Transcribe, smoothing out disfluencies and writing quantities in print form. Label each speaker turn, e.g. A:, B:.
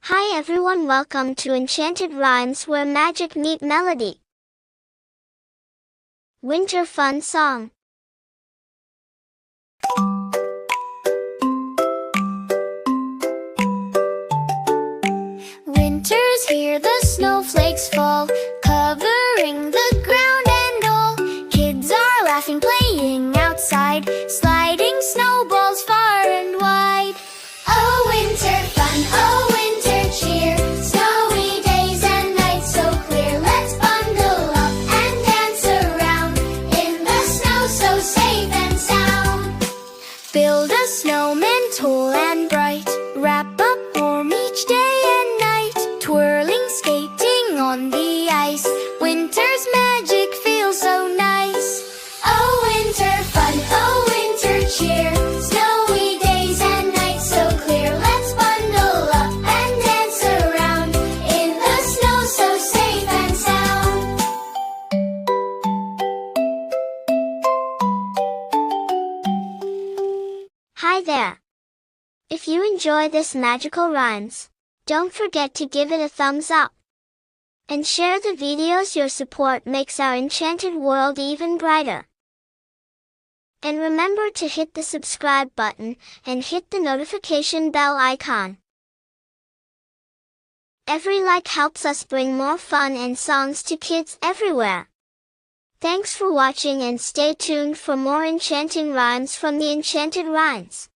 A: Hi everyone, welcome to Enchanted Rhymes where magic meet melody. Winter Fun Song.
B: Winter's here, the snowflakes fall, covering the ground and all. Kids are laughing, playing outside, sliding snowballs far and wide. Oh, winter fun, oh, winter cheer, snowy days and nights so clear. Let's bundle up and dance around in the snow so safe and sound. Build a snowman tall and bright, wrap up warm each day and night, twirling, skating on the ice. Winter's magic feels so nice. Oh, winter fun, oh, winter cheer, snowy days and nights so clear. Let's bundle up and dance around in the snow so safe and sound.
A: Hi there! If you enjoy this magical rhymes, don't forget to give it a thumbs up. And share the videos. Your support makes our enchanted world even brighter. And remember to hit the subscribe button and hit the notification bell icon. Every like helps us bring more fun and songs to kids everywhere. Thanks for watching and stay tuned for more enchanting rhymes from the Enchanted Rhymes.